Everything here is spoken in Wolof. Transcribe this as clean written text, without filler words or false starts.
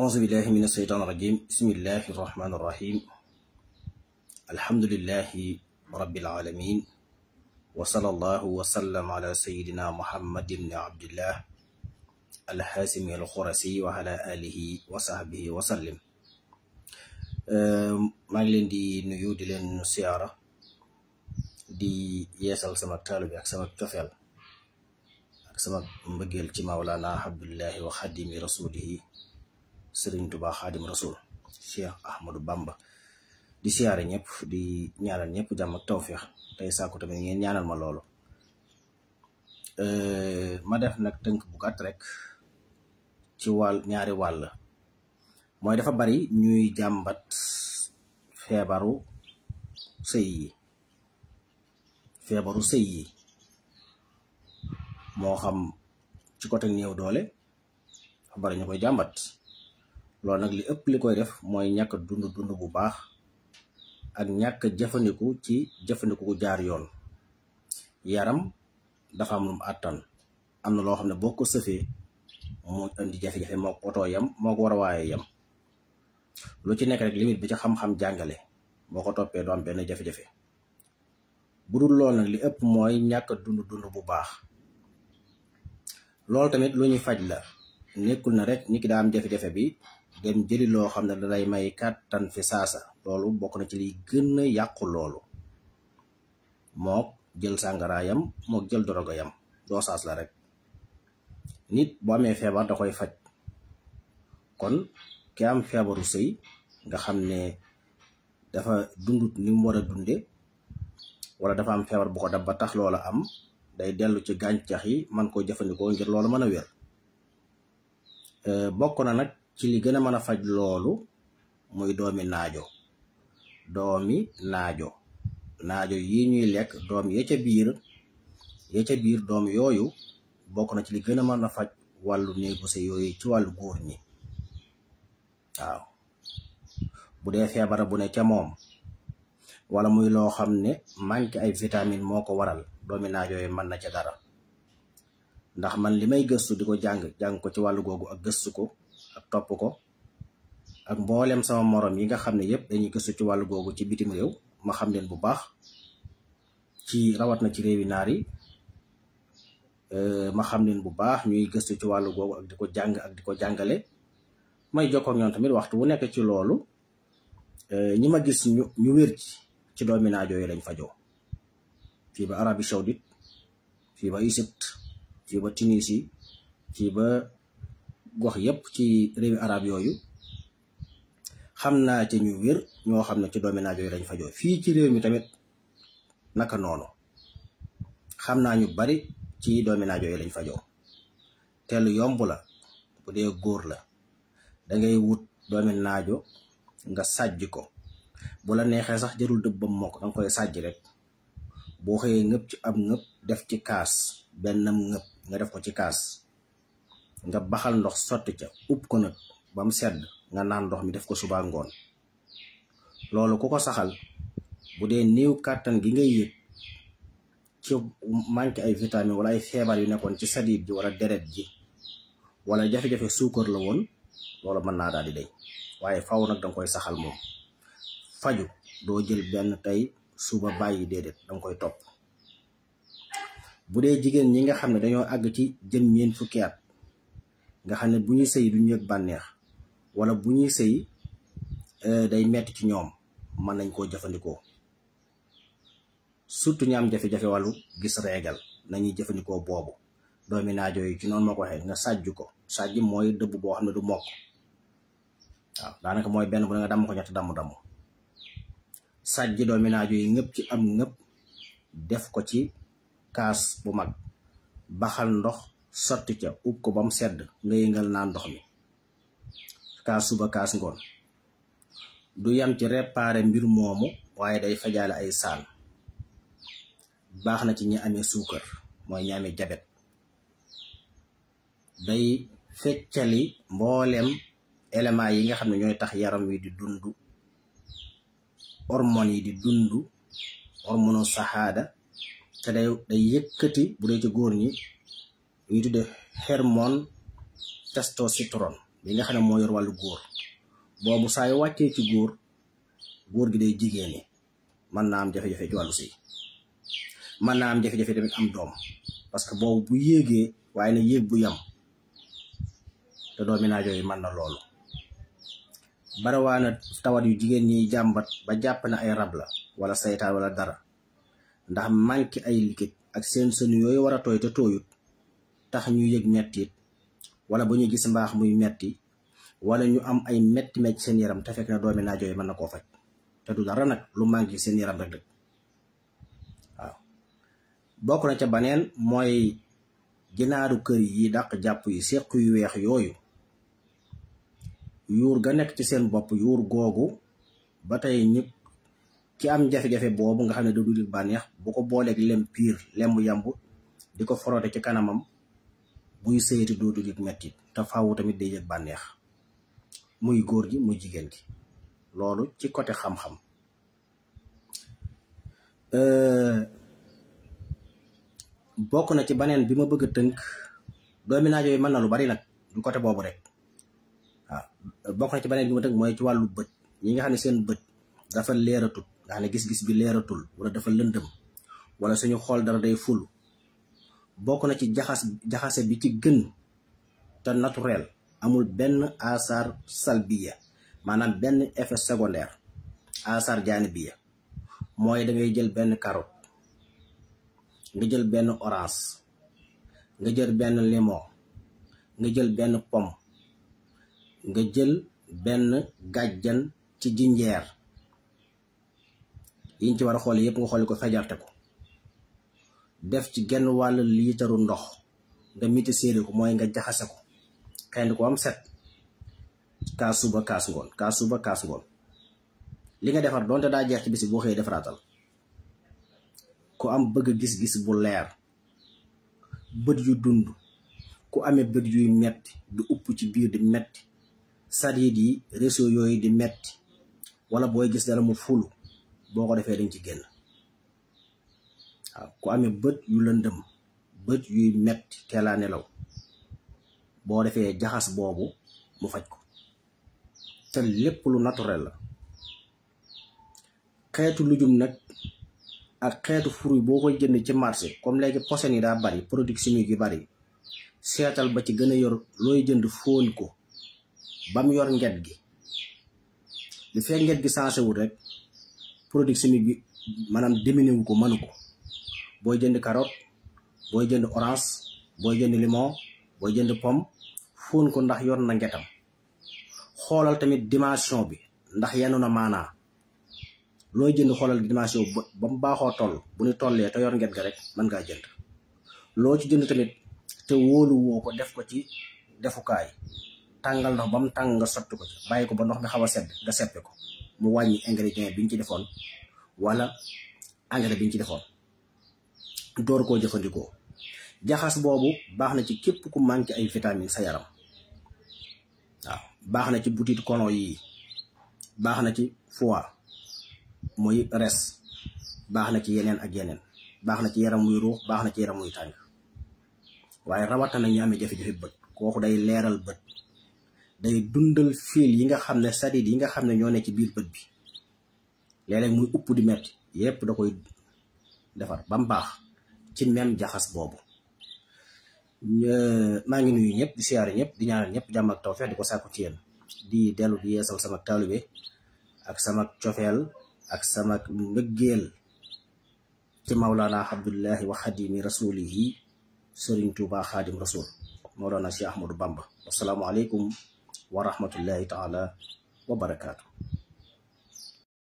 أعوذ بالله من الشيطان الرجيم بسم الله الرحمن الرحيم الحمد لله رب العالمين وصلى الله وسلم على سيدنا محمد بن عبد الله الحاسم الخرسي وعلى آله وصحبه وسلم. maa ngi leen di nuyu di leen siyaara di yeesal sama taalibe ak sama cofeel ak sama mbëggeel ci Mawlana Abdullahi wa xadimi rasulihi Sëriñ Tuubaa Xaadim Rasul Cheikh Ahmadou Bamba di siyaare ñëpp di ñaanal ñëpp jàmm ak tawfeex tey sàkku tamit ngeen ñaanal ma loolu. ma def nag tënk bu gàtt rek ci ñaari wàll mooy dafa bari ñuy jàmbat feebaru sëy yi moo xam ci côté néew doole dafa bari ñu koy jàmbat. loolu nag li ëpp li koy def mooy ñàkk dund bu baax ak ñàkk jëfandiku gu jaar yoon. yaram dafa am lu mu àttan, am na loo xam ne boo ko sëfee mu indi jafe-jafe moo ko oto yam moo ko war a waaye yam. lu ci nekk rek limite bi ci xam-xam jàngale boo ko toppee doo am benn jafe-jafe. bu dul loolu nag li ëpp mooy ñàkk dund bu baax. loolu tamit lu ñuy faj la, nekkul na rek nit ki daa am jafe-jafe bi dem jëli loo xam ne da lay may kàttan fi saasa. loolu bokk na ci liy gën a yàqu loolu. mook jël sàngaraayam mook jël dorogayam doo saas la rek. nit boo amee feebar da koy faj. kon ki am feebaru sëy nga xam ne dafa dundut ni mu war a dunde wala dafa am feebar bu ko dab ba tax loola am, day dellu ci gàncax yi man koo jëfandikoo ngir loolu mën a wér. bokk na nag ci li gën a mën a faj loolu muy doomi naajo yi ñuy lekk doom ya ca biir doom yooyu bokk na ci li gën a mën a faj wàllu néegu sëy yooyu ci wàllu góor ñi. waaw bu dee feebara bu ne ca moom wala muy loo xam ne manque ay vitamine moo ko waral, doomi naajo yi mën na ca dara. ndax man li may gëstu di ko jàng ko ci wàllu googu ak gëstu ko ak topp ko ak mboolem sama morom yi nga xam ne yëpp dañuy gëstu ci wàllu googu ci bitim réew, ma xam leen bu baax ci rawat na ci réewi naar yi. ma xam leen bu baax ñuy gëstu ci wàllu googu ak di ko jàng ak di ko jàngale. may jokkoo ak ñoom tamit waxtu wu nekk ci loolu. ñi ma gis ñu wér ci doomi naajo yi lañ fajoo, fii ba Arabie Saoudite, fii ba Égypte, fii ba Tunisie, fii ba gox yépp ci réewi arab yooyu. xam naa ci ñu wér ñoo xam ne ci doomi naajo yi lañ fajoo. fii ci réew mi tamit naka noonu xam naa ñu bari ci doomi naajo yi lañ fajoo. te lu yomb la bu dee góor la, dangay wut doomi naajo nga sàjj ko. bu la neexee sax jërul dëbbam mokk, danga koy sàjj rek. boo xëyee ngëpp ci ab ngëpp def ci kaas, bennam ngëpp nga def ko ci kaas, nga baxal ndox sotti ca upp ko nag ba mu sedd, nga naan ndox mi def ko suba ngoon. loolu ku ko saxal, bu dee néew kàttan gi ngay yëg ci manque ay vitamine wala ay feebar yu nekkoon ci sadit ji wala deret ji wala jafe-jafe suukar la woon, loolu mën naa daal di day. waaye faw nag danga koy saxal moom. faju doo jël benn tey suba bàyyi, déedéet danga koy topp. bu dee jigéen ñi nga xam ne dañoo àgg ci jëm ñeent fukki at nga xam ne bu ñuy sëy duñu yëg bànneex wala bu ñuy sëy day metti ci ñoom, mën nañ koo jëfandikoo. surtout ñi am jafe-jafe wàllu gis reegal nañuy jëfandikoo boobu. doomi naajo yi ci noonu moo ko waxee, nga sàjj ko. sàjj mooy dëbb boo xam ne du mokk. waaw daanaka mooy benn bu ne nga damm ko ñetti damm sàjj doomi naajo yi ngëpp ci am ngëpp def ko ci kaas bu mag, baxal ndox sotti ca ub ko ba mu sedd, nga yëngal naan ndox mi kaas suba kaas ngoon. du yam ci réparé mbir moomu, waaye day fajaale ay saan. baax na ci ñi amee suukar, mooy ñi amee jabet. day feccali mbooleem éléments yi nga xam ne ñooy tax yaram wi di dund, hormones yi di dund, hormonu saxaada. te day yëkkati bu dee ci góor ñi ñuy tudde hormone testostérone bi nga xam ne moo yor wàllu góor boobu saa yu wàccee ci góor gi day jigéen mën naa am jafe-jafe ci wàllu sëy mën naa am jafe-jafe tamit am doom parce que boobu bu yéegee waaye na yéeg bu yam te doomi naajo yi mën na loolu. barawaana tawat yu jigéen ñiy jàmbat ba jàpp na ay rab la wala saytaan wala dara ndax manqué ay liquide ak seen sënu yooyu war a tooy te tooyut tax ñu yëg mettit wala bu ñu gis mbaax muy metti wala ñu am ay metti seen yaram te fekk na doomi naajo yi mën na koo faj te du dara nag lu manqué seen yaram rek dëgg waaw. bokk na ca baneen mooy ginaaru kër yi dàq jàpp yi séq yu weex yooyu yuur ga nekk ci seen bopp yuur googu ba tey ñëpp ki am jafe-jafe boobu nga xam ne da du bànneex bu ko booleeg lem piir lembu yamb di ko forote ci kanamam buy sëyati dootu yëg mettit te faawu tamit day yëg bànneex muy góor gi muy jigéen gi loolu ci côté xam-xam. bokk na ci baneen bi ma bëgg a tënk doomi naajo yi mën na lu bari nag du côté boobu rek waaw. bokk na ci baneen bi ma tënk mooy ci wàllu bët ñi nga xam ne seen bët dafa leeratul nga xam ne gis-gis bi leeratul wala dafa lëndëm wala suñu xool dara day ful bokk na ci jaxase bi ci gën te naturel amul benn asar salbiya maanaam benn effet secondaire asar jaanibiya mooy da ngay jël benn carotte nga jël benn orange nga jël benn limon nga jël benn pomme nga jël benn gàjjan ci jinjeer yiñ ci war a xool yëpp nga xooli ko fejarte ko def ci genn wàll liitaru ndox nga miti séeri ko mooy nga jaxase ko xendi ko am set kaas suba kaas ngoon kaas suba kaas ngoon li nga defar doonte daa jeex ci bisi boo xëyee defaraatal. ku am bëgg gis-gis bu leer bët yu dund ku amee bët yuy metti du upp ci biir di metti sadid yi réseau yooyu di metti wala booy gis dara mu fulu boo ko defee dañ ci génn waaw. ku amee bët yu lëndëm bët yuy metti teelaa nelaw boo defee jaxas boobu mu faj ko te lépp lu naturel la. xeetu lujum nag ak xeetu fruit boo koy jënd ci marché comme léegi posen yi daa bari produit chimique yi bari seetal ba ci gën a yor looy jënd fóon ko ba mu yor nget gi li fekk nget gi sensé wul rek produit chimique bi maanaam diminé wu ko mënu ko. booy jënd carotte booy jënd orange booy jënd limon booy jënd pomme fóon ko ndax yor na ngetam. xoolal tamit dimension bi ndax yenu na maanaa looy jënd xoolal dimension ba mu baaxoo toll bu ñu tollee te yor nget ga rek mën ngaa jënd. loo ci jënd tamit te wóolu woo ko def ko ci defukaay tàngal ndox ba mu tàng nga sotti ko ci bàyyi ko ba ndox mi xaw a sedd nga seppe ko mu wàññi ingrédient bi ñu ci defoon wala engrais bi ñu ci defoon door koo jëfandikoo. jaxas boobu baax na ci képp ku manqué ay vitamine sa yaram waaw. baax na ci butit colon yi baax na ci foie muy res baax na ci yeneen ak yeneen baax na ci yaram muy ruux baax na ci yaram muy tàng waaye rawatina ñu amee jafe-jafe bët kooku day leeral bët day dundal fiil yi nga xam ne sadid yi nga xam ne ñoo ne ci biir bët bi léeg-léeg muy upp di metti yépp da koy defar ba mu baax ci même jaxas boobu. maa ngi nuyu ñëpp di siyaare ñëpp di ñaanal ñëpp jàmm ak tawfeex di ko sàkku ci yéen di dellu di yeesal sama taalibe ak sama cofeel ak sama mbëggeel ci Mawlana Abdullahi wa xadimi rasulihi Sëriñ Tuuba xaadim rasul Mawlana Cheikh Ahmadou Bamba. Assalaamu aleykum wa rahmatullahi taala wa barakaatu.